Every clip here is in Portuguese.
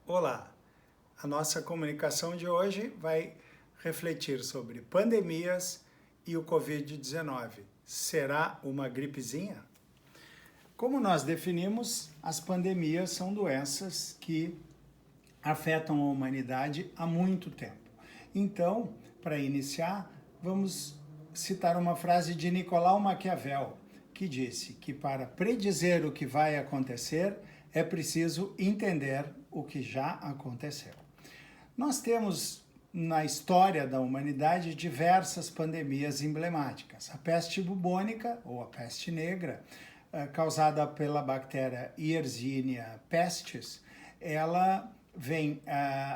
Olá! A nossa comunicação de hoje vai refletir sobre pandemias e o Covid-19. Será uma gripezinha? Como nós definimos, as pandemias são doenças que afetam a humanidade há muito tempo. Então, para iniciar, vamos citar uma frase de Nicolau Maquiavel, que disse que para predizer o que vai acontecer, é preciso entender o que já aconteceu. Nós temos na história da humanidade diversas pandemias emblemáticas. A peste bubônica, ou a peste negra, causada pela bactéria Yersinia pestis, ela vem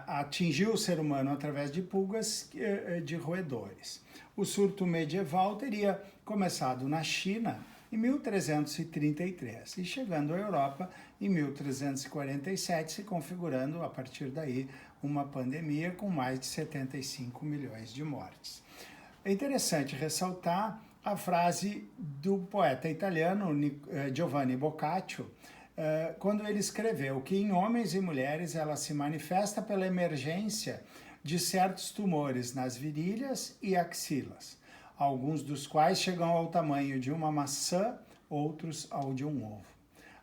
atingir o ser humano através de pulgas de roedores. O surto medieval teria começado na China em 1333 e chegando à Europa em 1347, se configurando a partir daí uma pandemia com mais de 75 milhões de mortes. É interessante ressaltar a frase do poeta italiano Giovanni Boccaccio, quando ele escreveu que em homens e mulheres ela se manifesta pela emergência de certos tumores nas virilhas e axilas, alguns dos quais chegam ao tamanho de uma maçã, outros ao de um ovo.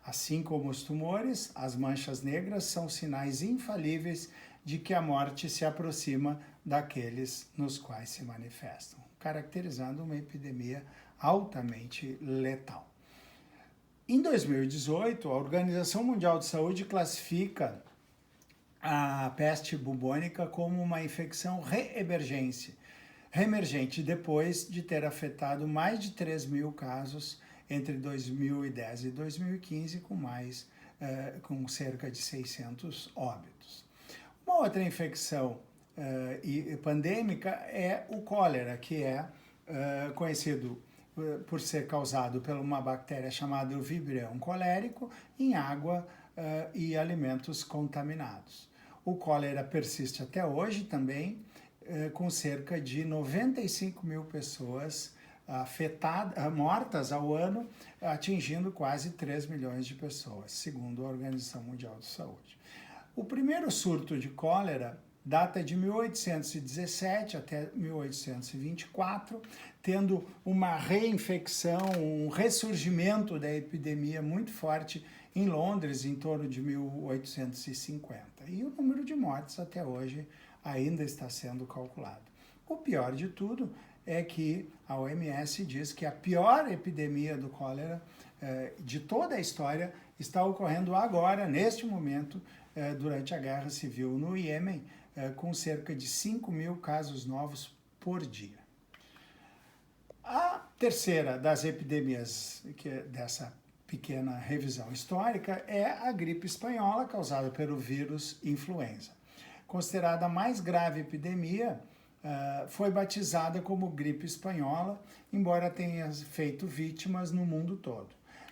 Assim como os tumores, as manchas negras são sinais infalíveis de que a morte se aproxima daqueles nos quais se manifestam, caracterizando uma epidemia altamente letal. Em 2018, a Organização Mundial de Saúde classifica a peste bubônica como uma infecção reemergente depois de ter afetado mais de 3 mil casos entre 2010 e 2015, com cerca de 600 óbitos. Uma outra infecção pandêmica é o cólera, que é conhecido por ser causado por uma bactéria chamada Vibrio colérico em água e alimentos contaminados. O cólera persiste até hoje também, com cerca de 95 mil pessoas mortas ao ano, atingindo quase 3 milhões de pessoas, segundo a Organização Mundial de Saúde. O primeiro surto de cólera data de 1817 até 1824, tendo uma reinfecção, um ressurgimento da epidemia muito forte em Londres, em torno de 1850. E o número de mortes até hoje ainda está sendo calculado. O pior de tudo é que a OMS diz que a pior epidemia do cólera de toda a história está ocorrendo agora, neste momento, durante a Guerra Civil no Iêmen, com cerca de 5 mil casos novos por dia. A terceira das epidemias dessa pequena revisão histórica é a gripe espanhola, causada pelo vírus influenza. Considerada a mais grave epidemia, foi batizada como gripe espanhola, embora tenha feito vítimas no mundo todo.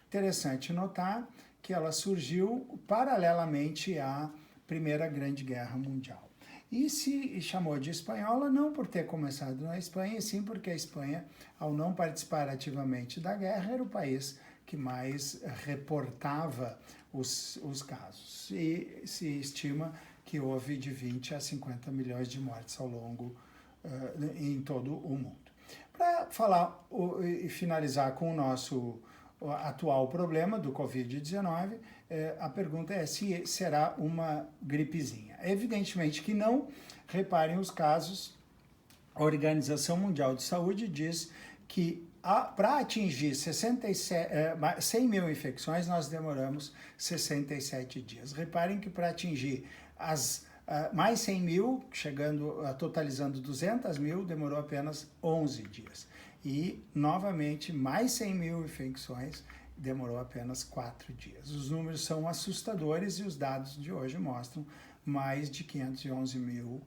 Interessante notar que ela surgiu paralelamente à Primeira Grande Guerra Mundial. E se chamou de espanhola não por ter começado na Espanha, e sim porque a Espanha, ao não participar ativamente da guerra, era o país que mais reportava os casos. E se estima que houve de 20 a 50 milhões de mortes ao longo em todo o mundo. Para falar e finalizar com o nosso atual problema do Covid-19, a pergunta é se será uma gripezinha. Evidentemente que não. Reparem os casos. A Organização Mundial de Saúde diz que para atingir 100 mil infecções, nós demoramos 67 dias. Reparem que para atingir mais 100 mil, totalizando 200 mil, demorou apenas 11 dias. E, novamente, mais 100 mil infecções demorou apenas 4 dias. Os números são assustadores e os dados de hoje mostram mais de 511 mil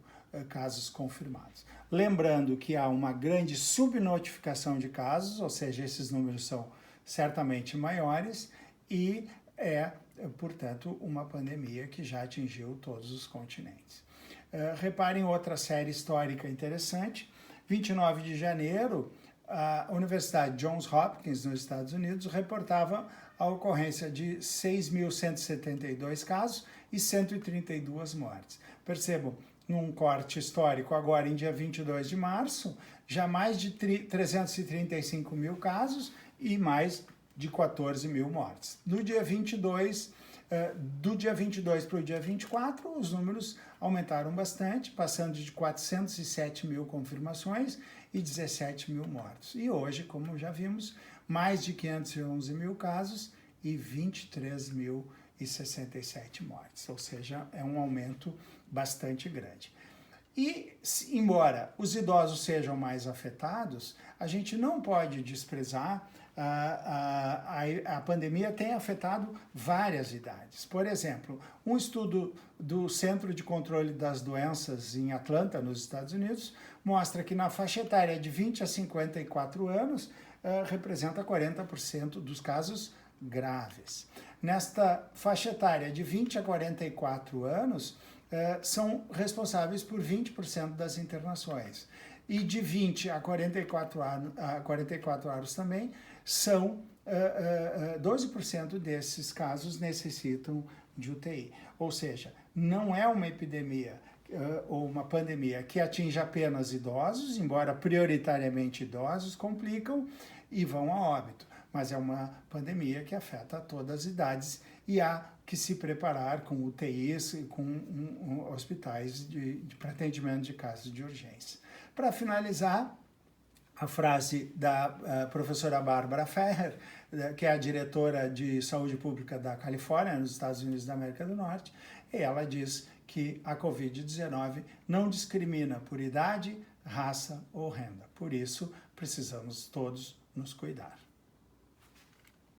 casos confirmados. Lembrando que há uma grande subnotificação de casos, ou seja, esses números são certamente maiores e portanto, uma pandemia que já atingiu todos os continentes. Reparem outra série histórica interessante. 29 de janeiro, a Universidade Johns Hopkins, nos Estados Unidos, reportava a ocorrência de 6.172 casos e 132 mortes. Percebam, num corte histórico agora em dia 22 de março, já mais de 335 mil casos e mais de 14 mil mortes. No dia 22, do dia 22 para o dia 24, os números aumentaram bastante, passando de 407 mil confirmações e 17 mil mortos. E hoje, como já vimos, mais de 511 mil casos e 23.067 mortes, ou seja, é um aumento bastante grande. E, embora os idosos sejam mais afetados, a gente não pode desprezar a pandemia tem afetado várias idades. Por exemplo, um estudo do Centro de Controle das Doenças em Atlanta, nos Estados Unidos, mostra que na faixa etária de 20 a 54 anos, representa 40% dos casos graves. Nesta faixa etária de 20 a 44 anos, são responsáveis por 20% das internações. E de 20 a 44 anos também, são 12% desses casos necessitam de UTI. Ou seja, não é uma epidemia ou uma pandemia que atinge apenas idosos, embora prioritariamente idosos complicam e vão a óbito. Mas é uma pandemia que afeta todas as idades e há que se preparar com UTIs e com hospitais para atendimento de casos de urgência. Para finalizar, a frase da professora Bárbara Ferrer, que é a diretora de saúde pública da Califórnia, nos Estados Unidos da América do Norte, e ela diz que a Covid-19 não discrimina por idade, raça ou renda. Por isso, precisamos todos nos cuidar.